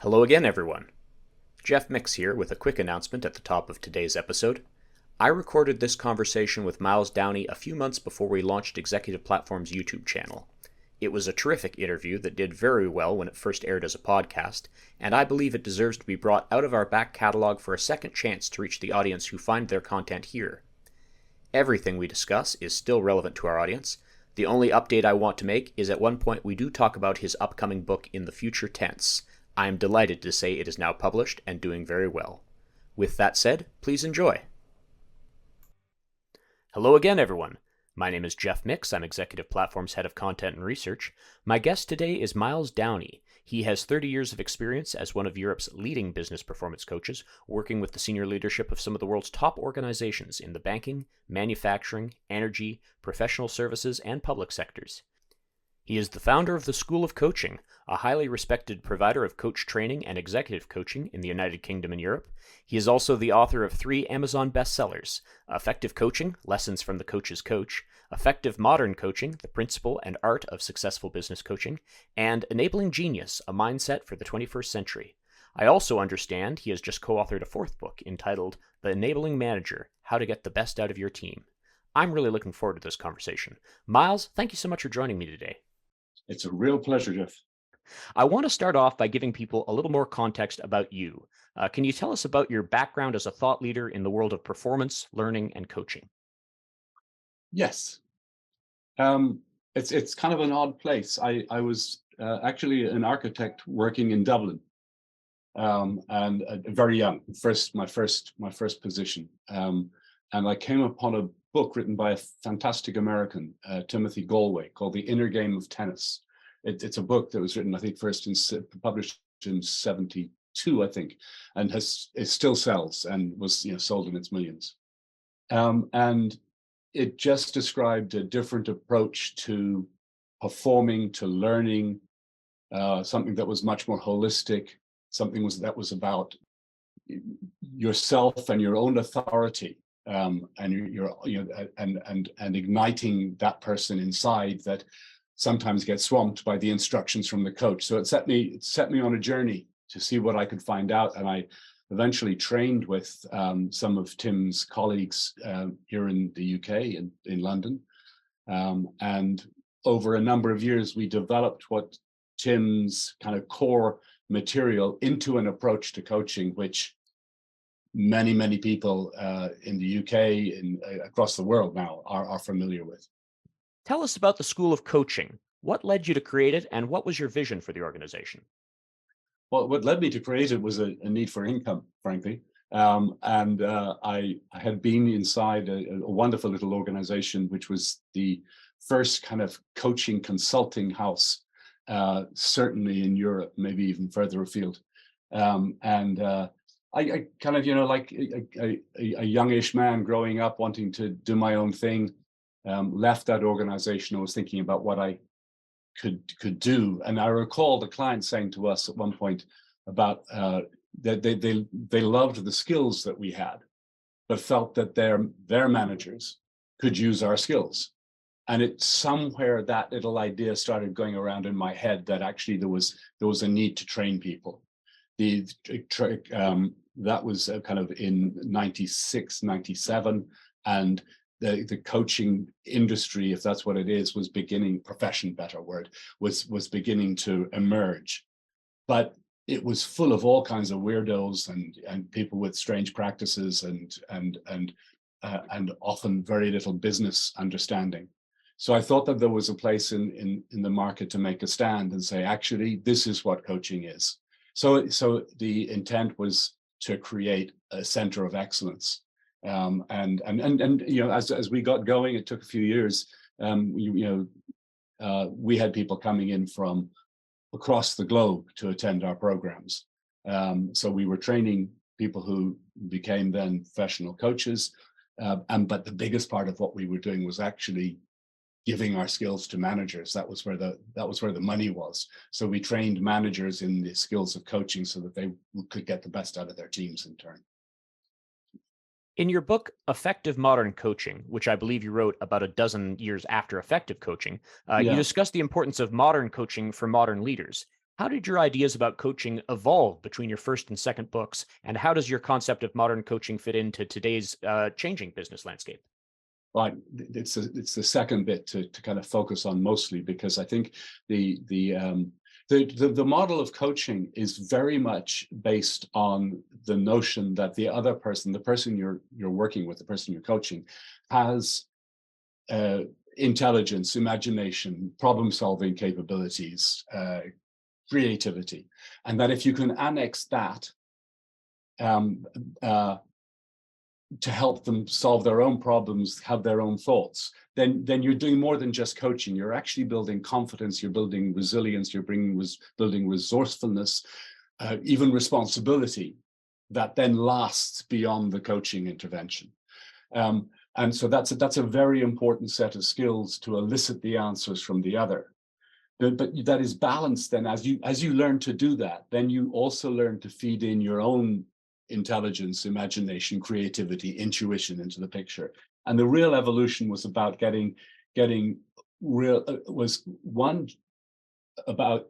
Hello again, everyone. Geoff Micks here with a quick announcement at the top of today's episode. I recorded this conversation with Myles Downey a few months before we launched Executive Platform's YouTube channel. It was a terrific interview that did very well when it first aired as a podcast, and I believe it deserves to be brought out of our back catalog for a second chance to reach the audience who find their content here. Everything we discuss is still relevant to our audience. The only update I want to make is at one point we do talk about his upcoming book in the future tense. I am delighted to say it is now published and doing very well. With that said, please enjoy. Hello again, everyone. My name is Geoff Micks. I'm Executive Platform's Head of Content and Research. My guest today is Myles Downey. He has 30 years of experience as one of Europe's leading business performance coaches, working with the senior leadership of some of the world's top organizations in the banking, manufacturing, energy, professional services, and public sectors. He is the founder of the School of Coaching, a highly respected provider of coach training and executive coaching in the United Kingdom and Europe. He is also the author of 3 Amazon bestsellers, Effective Coaching, Lessons from the Coach's Coach, Effective Modern Coaching, The Principle and Art of Successful Business Coaching, and Enabling Genius, A Mindset for the 21st Century. I also understand he has just co-authored a 4th book entitled The Enabling Manager, How to Get the Best Out of Your Team. I'm really looking forward to this conversation. Myles, thank you so much for joining me today. It's a real pleasure, Geoff. I want to start off by giving people a little more context about you. Can you tell us about your background as a thought leader in the world of performance, learning, and coaching? Yes. It's kind of an odd place. I was actually an architect working in Dublin, and very young. My first position, and I came upon a book written by a fantastic American, Timothy Galway, called The Inner Game of Tennis. It's a book that was written, I think, published in '72, I think, and it still sells and was sold in its millions. And it just described a different approach to performing, to learning, something that was much more holistic, that was about yourself and your own authority. And and igniting that person inside that sometimes gets swamped by the instructions from the coach. So it set me on a journey to see what I could find out, and I eventually trained with some of Tim's colleagues here in the UK, in London, and over a number of years we developed what Tim's kind of core material into an approach to coaching, which many people in the UK and across the world now are familiar with. Tell us about the School of Coaching. What led you to create it, and what was your vision for the organization? Well, what led me to create it was a need for income, frankly. I had been inside a wonderful little organization, which was the first kind of coaching consulting house, certainly in Europe, maybe even further afield. I kind of, like a youngish man growing up wanting to do my own thing, left that organization. I was thinking about what I could do. And I recall the client saying to us at one point about that they loved the skills that we had, but felt that their managers could use our skills. And it's somewhere that little idea started going around in my head that actually there was a need to train people. That was kind of in 96, 97, and the coaching industry, if that's what it is, was beginning, profession, better word, was beginning to emerge. But it was full of all kinds of weirdos and people with strange practices and often very little business understanding. So I thought that there was a place in the market to make a stand and say, actually, this is what coaching is. So the intent was to create a center of excellence. As we got going, it took a few years. We had people coming in from across the globe to attend our programs. So we were training people who became then professional coaches. But the biggest part of what we were doing was actually giving our skills to managers. That was where the money was. So we trained managers in the skills of coaching so that they could get the best out of their teams in turn. In your book, Effective Modern Coaching, which I believe you wrote about a dozen years after Effective Coaching, you discuss the importance of modern coaching for modern leaders. How did your ideas about coaching evolve between your first and second books, and how does your concept of modern coaching fit into today's changing business landscape? Right, it's the second bit to kind of focus on mostly, because I think the model of coaching is very much based on the notion that the other person, the person you're working with, the person you're coaching, has uh, intelligence, imagination, problem-solving capabilities, creativity, and that if you can annex that um, uh, to help them solve their own problems, have their own thoughts, then you're doing more than just coaching. You're actually building confidence, you're building resilience, building resourcefulness, even responsibility that then lasts beyond the coaching intervention. Um, and so that's a very important set of skills to elicit the answers from the other. But that is balanced then as you learn to do that, then you also learn to feed in your own intelligence, imagination, creativity, intuition into the picture. And the real evolution was about getting real was one about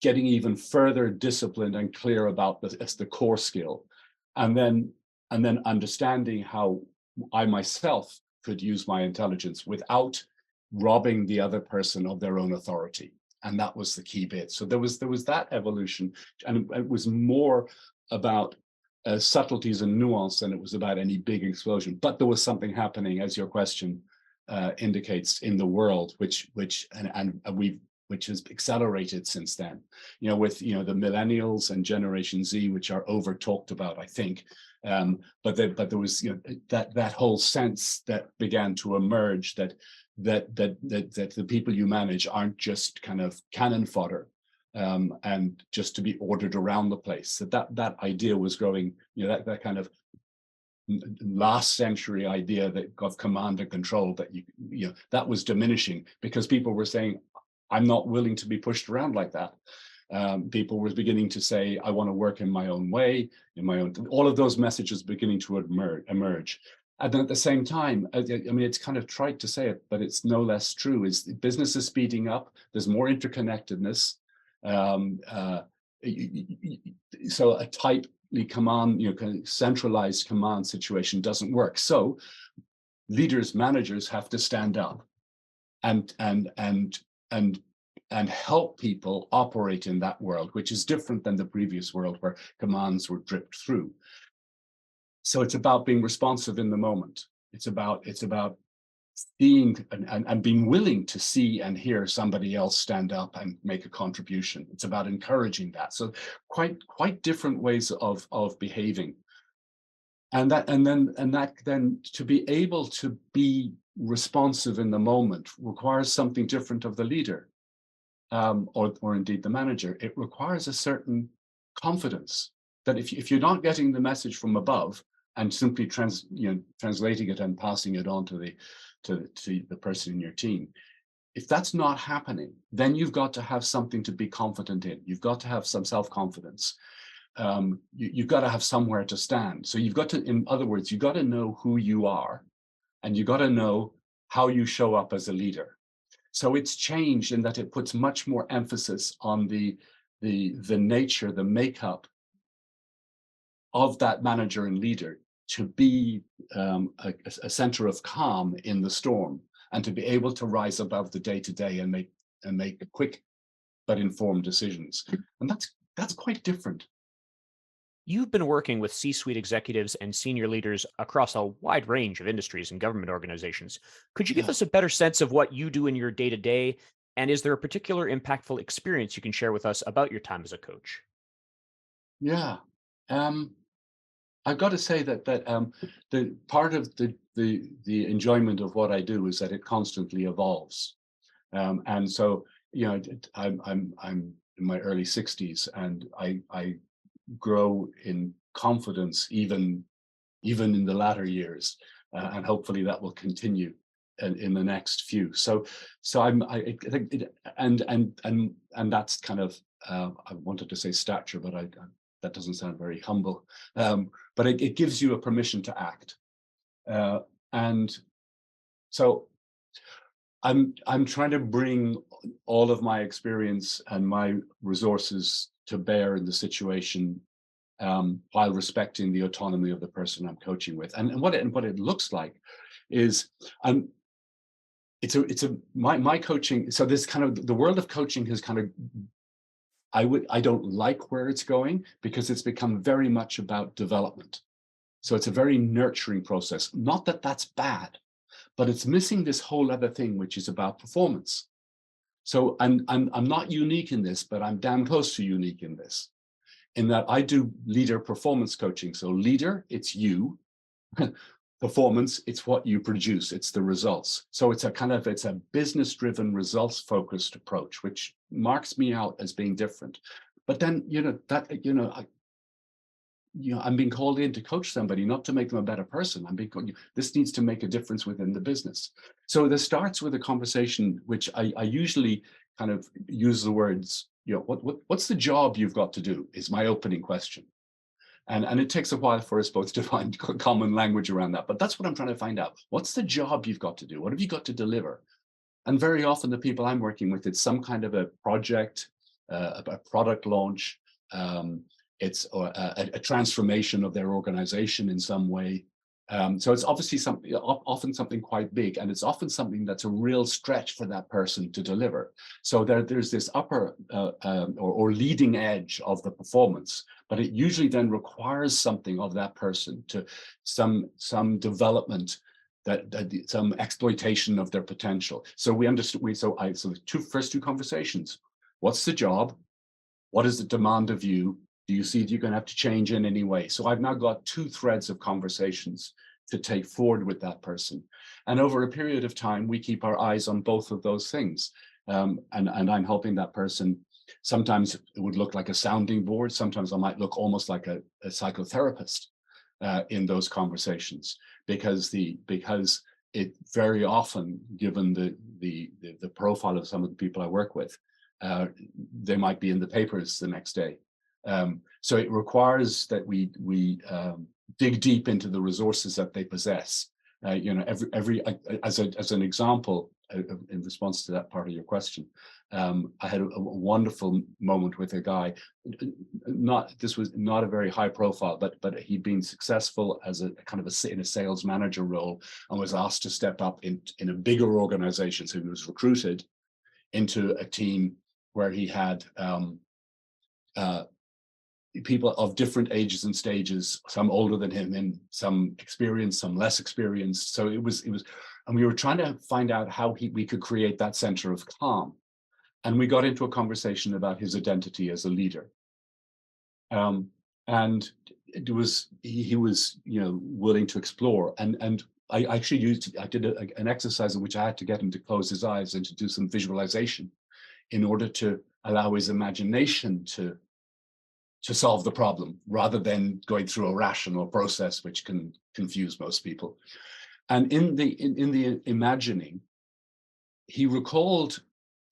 getting even further disciplined and clear about the core skill, and then understanding how I myself could use my intelligence without robbing the other person of their own authority. And that was the key bit. So there was that evolution, and it was more about subtleties and nuance than it was about any big explosion. But there was something happening, as your question indicates, in the world, and we've which has accelerated since then. With the millennials and Generation Z, which are over talked about, I think. But there was that whole sense that began to emerge that the people you manage aren't just kind of cannon fodder, and just to be ordered around the place. So that idea was growing. That kind of last century idea of command and control, that was diminishing, because people were saying, I'm not willing to be pushed around like that. People were beginning to say, I want to work in my own way, all of those messages beginning to emerge. And then at the same time, I mean, it's kind of trite to say it, but it's no less true, is business is speeding up. There's more interconnectedness. So a tightly kind of centralized command situation doesn't work. So leaders, managers have to stand up and help people operate in that world, which is different than the previous world where commands were dripped through. So it's about being responsive in the moment. It's about seeing and being willing to see and hear somebody else stand up and make a contribution. It's about encouraging that. So quite different ways of behaving. And that then to be able to be responsive in the moment requires something different of the leader, or indeed the manager. It requires a certain confidence that if you're not getting the message from above and simply translating it and passing it on to the person in your team, if that's not happening, then you've got to have something to be confident in. You've got to have some self-confidence. You've got to have somewhere to stand. So you've got to, in other words, you've got to know who you are, and you've got to know how you show up as a leader. So it's changed in that it puts much more emphasis on the nature, the makeup of that manager and leader to be a center of calm in the storm, and to be able to rise above the day-to-day and make quick but informed decisions. And that's quite different. You've been working with C suite executives and senior leaders across a wide range of industries and government organizations. Could you give Yeah. us a better sense of what you do in your day to day? And is there a particular impactful experience you can share with us about your time as a coach? Yeah. Um, I've got to say that the part of the enjoyment of what I do is that it constantly evolves. And so, I'm in my early 60s, and I grow in confidence even in the latter years, and hopefully that will continue in the next few. So I think and that's kind of, I wanted to say stature, but that doesn't sound very humble. But it gives you a permission to act, and so I'm trying to bring all of my experience and my resources to bear in the situation, while respecting the autonomy of the person I'm coaching with. And what it looks like is, I'm it's a my coaching. So this kind of, the world of coaching has kind of, I don't like where it's going, because it's become very much about development. So it's a very nurturing process. Not that that's bad, but it's missing this whole other thing, which is about performance. So I'm not unique in this, but I'm damn close to unique in this, in that I do leader performance coaching. So leader, it's you. Performance, it's what you produce, it's the results. So it's a business driven, results focused approach, which marks me out as being different. But then, I'm being called in to coach somebody, not to make them a better person. This needs to make a difference within the business. So this starts with a conversation, which I usually kind of use the words, what's the job you've got to do, is my opening question. And it takes a while for us both to find common language around that. But that's what I'm trying to find out. What's the job you've got to do? What have you got to deliver? And very often the people I'm working with, it's some kind of a project, a product launch, it's a transformation of their organization in some way. So it's obviously often something quite big, and it's often something that's a real stretch for that person to deliver. So there's this upper or leading edge of the performance, but it usually then requires something of that person, to some development, some exploitation of their potential. So we understood. So the first two conversations: what's the job? What is the demand of you? Do you see that you're going to have to change in any way? So I've now got two threads of conversations to take forward with that person. And over a period of time, we keep our eyes on both of those things. And I'm helping that person. Sometimes it would look like a sounding board. Sometimes I might look almost like a psychotherapist in those conversations, because it very often, given the profile of some of the people I work with, they might be in the papers the next day. So it requires that we dig deep into the resources that they possess. As an example, in response to that part of your question, I had a wonderful moment with a guy. This was not a very high profile, but he'd been successful as a kind of in a sales manager role, and was asked to step up in a bigger organization. So he was recruited into a team where he had people of different ages and stages, some older than him, and some experienced, some less experienced. So it was, and we were trying to find out how we could create that center of calm. And we got into a conversation about his identity as a leader. And it was, he was, willing to explore. And I actually did an exercise in which I had to get him to close his eyes and to do some visualization in order to allow his imagination to solve the problem, rather than going through a rational process, which can confuse most people. And in the imagining, he recalled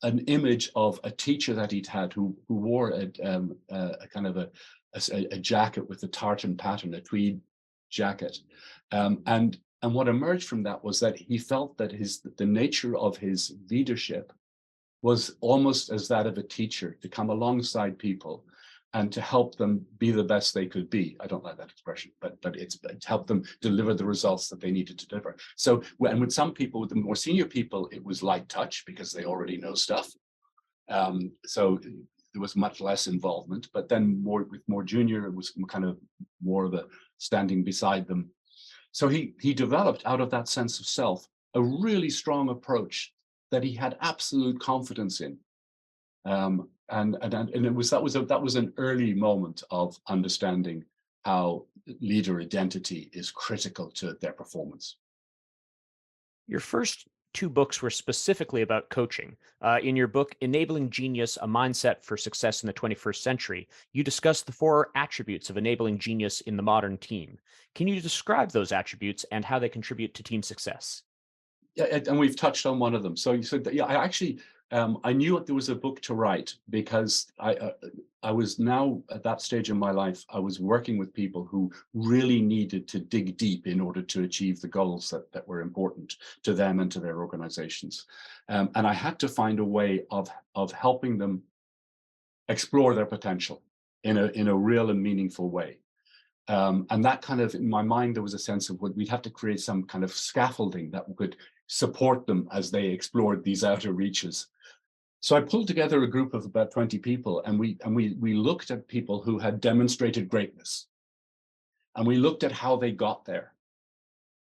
an image of a teacher that he'd had who wore a kind of a jacket with a tartan pattern, a tweed jacket. And what emerged from that was that he felt that the nature of his leadership was almost as that of a teacher, to come alongside people and to help them be the best they could be. I don't like that expression, but it's to help them deliver the results that they needed to deliver. So, and with some people, with the more senior people, it was light touch, because they already know stuff. So there was much less involvement. But then with more junior, it was kind of more of a standing beside them. So he developed, out of that sense of self, a really strong approach that he had absolute confidence in. And that was an early moment of understanding how leader identity is critical to their performance. Your first two books were specifically about coaching. In your book, Enabling Genius, A Mindset for Success in the 21st Century, you discuss the four attributes of enabling genius in the modern team. Can you describe those attributes and how they contribute to team success? Yeah, and we've touched on one of them. So you said that, yeah, I actually, I knew that there was a book to write because I was now at that stage in my life, I was working with people who really needed to dig deep in order to achieve the goals that were important to them and to their organizations. And I had to find a way of helping them explore their potential in a real and meaningful way. And that kind of, in my mind, there was a sense of we'd have to create some kind of scaffolding that could support them as they explored these outer reaches. So I pulled together a group of about 20 people, and we looked at people who had demonstrated greatness, and we looked at how they got there.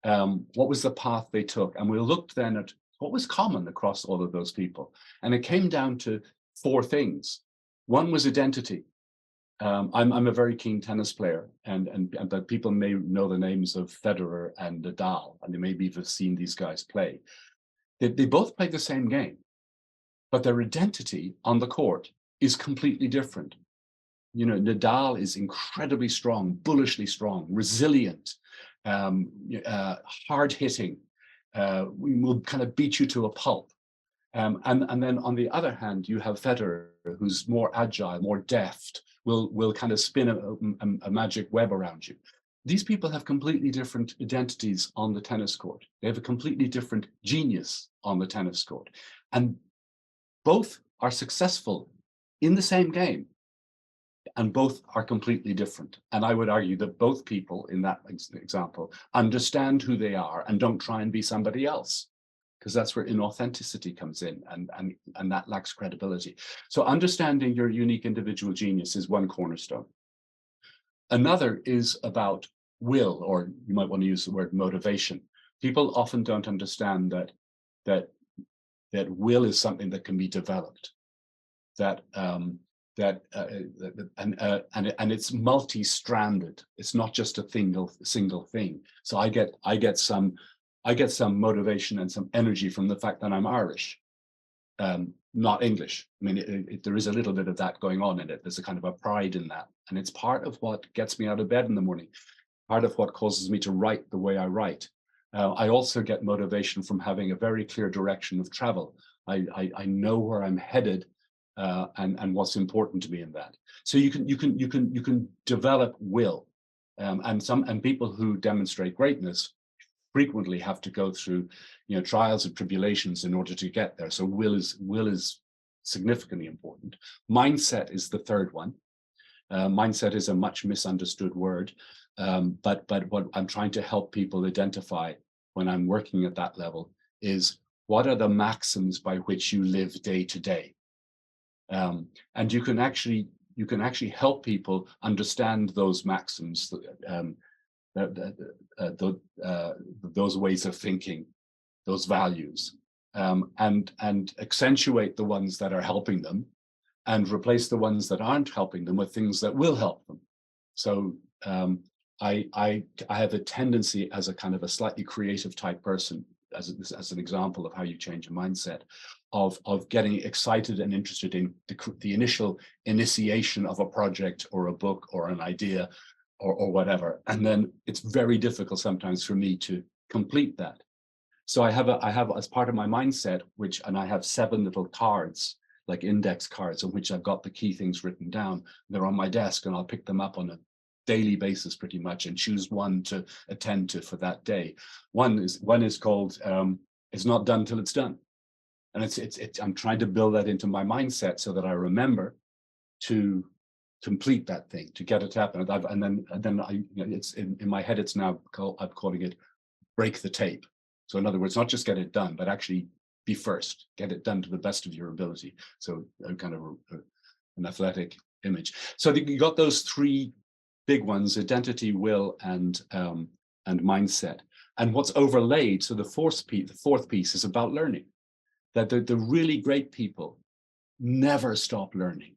What was the path they took, and we looked then at what was common across all of those people, and it came down to four things. One was identity. I'm a very keen tennis player, and but people may know the names of Federer and Nadal, and they maybe have seen these guys play. They both play the same game, but their identity on the court is completely different. You know, Nadal is incredibly strong, bullishly strong, resilient, hard hitting. We will kind of beat you to a pulp. And then on the other hand, you have Federer, who's more agile, more deft, will kind of spin a magic web around you. These people have completely different identities on the tennis court. They have a completely different genius on the tennis court. And both are successful in the same game, and both are completely different. And I would argue that both people in that example understand who they are and don't try and be somebody else, because that's where inauthenticity comes in, and that lacks credibility. So understanding your unique individual genius is one cornerstone. Another is about will, or you might want to use the word motivation. People often don't understand that will is something that can be developed, and it's multi-stranded. It's not just a single thing. So I get some motivation and some energy from the fact that I'm Irish, not English. I mean, there is a little bit of that going on in it. There's a kind of a pride in that, and it's part of what gets me out of bed in the morning, part of what causes me to write the way I write. I also get motivation from having a very clear direction of travel. I know where I'm headed, and what's important to me in that. So you can develop will, and people who demonstrate greatness frequently have to go through, trials and tribulations in order to get there. So will is significantly important. Mindset is the third one. Mindset is a much misunderstood word, but what I'm trying to help people identify when I'm working at that level is, what are the maxims by which you live day to day? And you can actually help people understand those maxims, those ways of thinking, those values, and accentuate the ones that are helping them, and replace the ones that aren't helping them with things that will help them. So I have a tendency, as a kind of a slightly creative type person, as an example of how you change a mindset, of getting excited and interested in the initial initiation of a project or a book or an idea or whatever, and then it's very difficult sometimes for me to complete that. So I have as part of my mindset, and I have 7 little cards, like index cards, on which I've got the key things written down. They're on my desk, and I'll pick them up on a daily basis pretty much, and choose one to attend to for that day. One is called "It's not done till it's done," and I'm trying to build that into my mindset so that I remember to complete that thing, to get it to happen. And then it's in my head. It's now I'm calling it break the tape. So in other words, not just get it done, but actually be first, get it done to the best of your ability. So kind of an athletic image. So you got those 3 big ones: identity, will, and mindset. And what's overlaid, so the fourth piece is about learning. That the really great people never stop learning,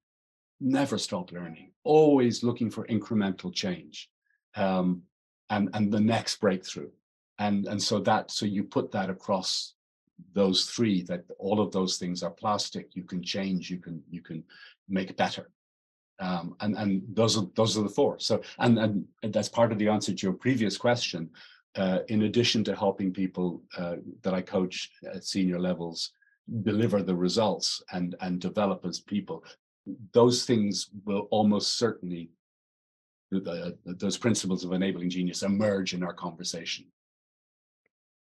always looking for incremental change, and the next breakthrough. And so you put that across those 3, that all of those things are plastic. You can change, you can make better. And those are the 4. So and that's part of the answer to your previous question. In addition to helping people that I coach at senior levels deliver the results and develop as people. Those things will almost certainly, those principles of enabling genius emerge in our conversation.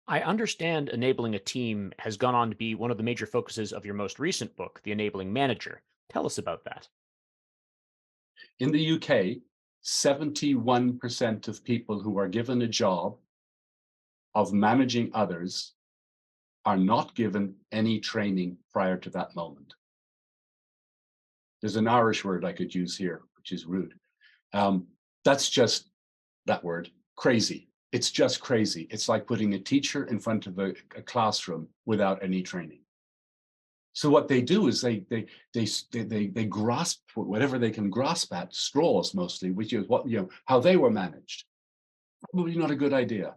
I understand enabling a team has gone on to be one of the major focuses of your most recent book, The Enabling Manager. Tell us about that. In the UK, 71% of people who are given a job of managing others are not given any training prior to that moment. There's an Irish word I could use here, which is rude. That's just that word, crazy. It's just crazy. It's like putting a teacher in front of a classroom without any training. So what they do is they grasp whatever they can grasp at, straws mostly, which is what, how they were managed. Probably not a good idea.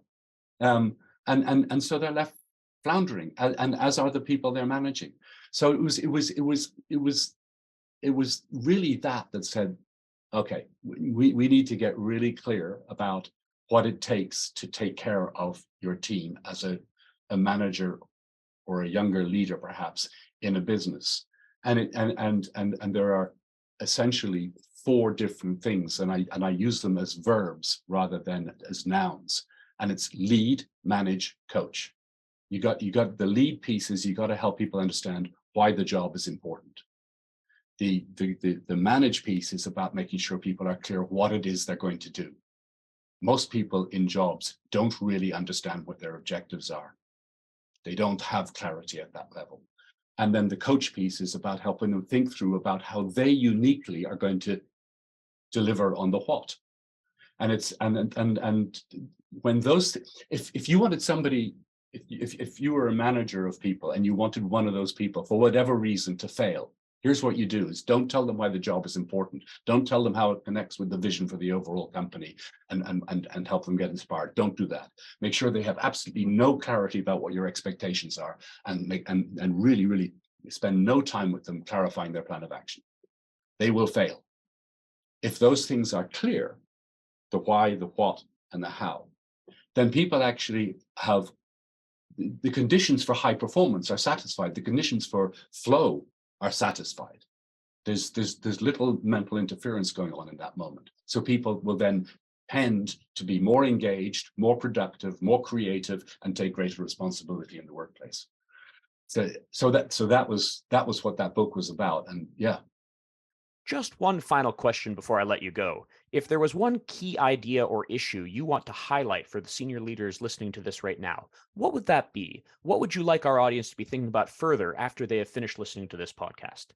And so they're left floundering, and as are the people they're managing. So it was really that said, okay, we need to get really clear about what it takes to take care of your team as a manager or a younger leader, perhaps, in a business. And there are essentially 4 different things, and I use them as verbs rather than as nouns. And it's lead, manage, coach. You got the lead pieces. You got to help people understand why the job is important. The manage piece is about making sure people are clear what it is they're going to do. Most people in jobs don't really understand what their objectives are. They don't have clarity at that level. And then the coach piece is about helping them think through about how they uniquely are going to deliver on the what. And it's and when those, if you wanted somebody, if you were a manager of people and you wanted one of those people for whatever reason to fail, here's what you do: is don't tell them why the job is important. Don't tell them how it connects with the vision for the overall company and help them get inspired. Don't do that. Make sure they have absolutely no clarity about what your expectations are, and really spend no time with them clarifying their plan of action. They will fail. If those things are clear, the why, the what, and the how, then people actually have the conditions for high performance are satisfied. The conditions for flow are satisfied. There's little mental interference going on in that moment. So people will then tend to be more engaged, more productive, more creative, and take greater responsibility in the workplace. So that was what that book was about. And yeah. Just one final question before I let you go. If there was one key idea or issue you want to highlight for the senior leaders listening to this right now, what would that be? What would you like our audience to be thinking about further after they have finished listening to this podcast?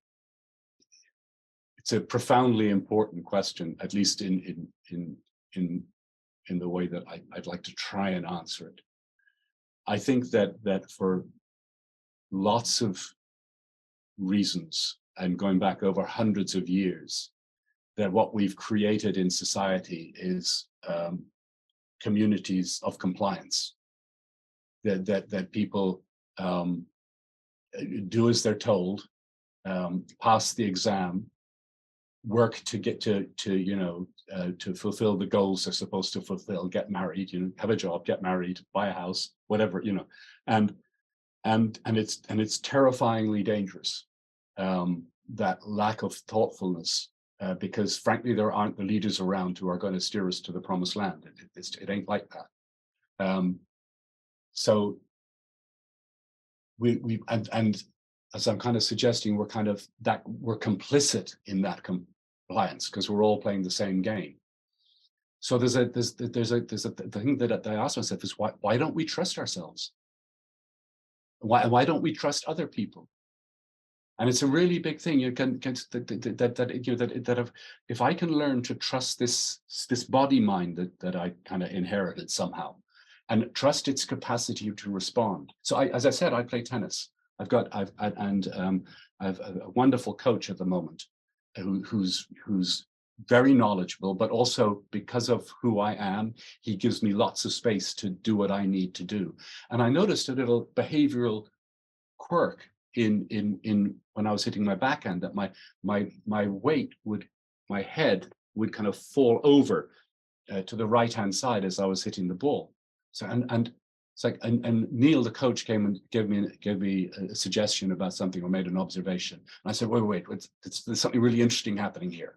It's a profoundly important question, at least in the way that I'd like to try and answer it. I think that for lots of reasons, and going back over hundreds of years, that what we've created in society is communities of compliance. That people do as they're told, pass the exam, work to get to fulfill the goals they're supposed to fulfill, get married, have a job, get married, buy a house, whatever, and it's terrifyingly dangerous. That lack of thoughtfulness, because frankly, there aren't the leaders around who are going to steer us to the promised land. It ain't like that. So we as I'm kind of suggesting, we're complicit in that compliance because we're all playing the same game. So the thing that I ask myself is why don't we trust ourselves? Why don't we trust other people? And it's a really big thing. If I can learn to trust this body mind that I kind of inherited somehow, and trust its capacity to respond. So as I said, I play tennis. I've a wonderful coach at the moment who's very knowledgeable, but also because of who I am, he gives me lots of space to do what I need to do. And I noticed a little behavioral quirk in when I was hitting my backhand, that my weight my head would kind of fall over to the right hand side as I was hitting the ball. So and It's like, and Neil, the coach, came and gave me a suggestion about something or made an observation. And I said, wait, there's something really interesting happening here.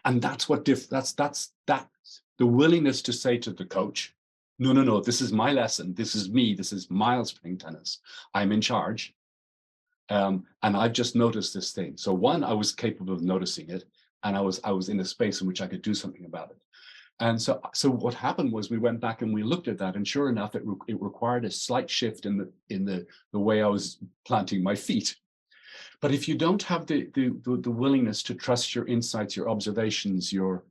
And that's that's the willingness to say to the coach, no, this is my lesson. This is me. This is Myles playing tennis. I'm in charge. And I've just noticed this thing. So one, I was capable of noticing it, and I was in a space in which I could do something about it. And so what happened was we went back and we looked at that, and sure enough, it required a slight shift in the way I was planting my feet. But if you don't have the willingness to trust your insights, your observations, your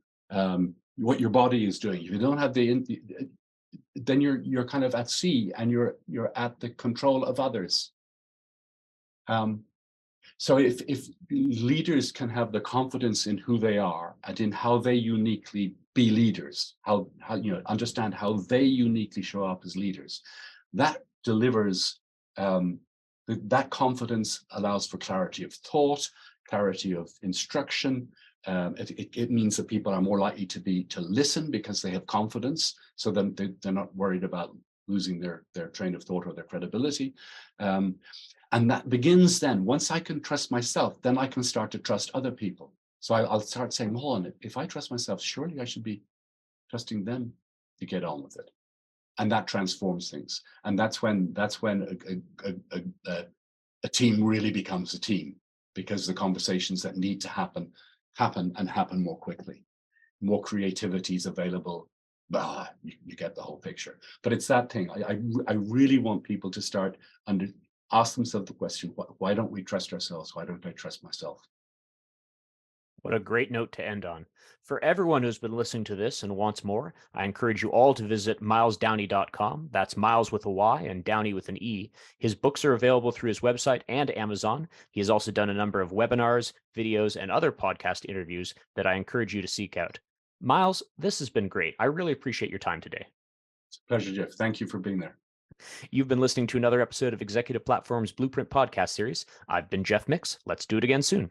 what your body is doing, if you don't have then you're kind of at sea, and you're at the control of others. So if leaders can have the confidence in who they are and in how they uniquely be leaders, how understand how they uniquely show up as leaders, that delivers that confidence allows for clarity of thought, clarity of instruction. It means that people are more likely to listen because they have confidence, so then they're not worried about losing their train of thought or their credibility. And that begins then, once I can trust myself, then I can start to trust other people. So I'll start saying, hold on, if I trust myself, surely I should be trusting them to get on with it. And that transforms things. And that's when a team really becomes a team, because the conversations that need to happen more quickly. More creativity is available. You get the whole picture. But it's that thing. I really want people to start ask themselves the question, why don't we trust ourselves? Why don't I trust myself? What a great note to end on. For everyone who's been listening to this and wants more, I encourage you all to visit mylesdowney.com. That's Myles with a Y and Downey with an E. His books are available through his website and Amazon. He has also done a number of webinars, videos, and other podcast interviews that I encourage you to seek out. Myles, this has been great. I really appreciate your time today. It's a pleasure, Geoff. Thank you for being there. You've been listening to another episode of Executive Platform's Blueprint podcast series. I've been Geoff Micks. Let's do it again soon.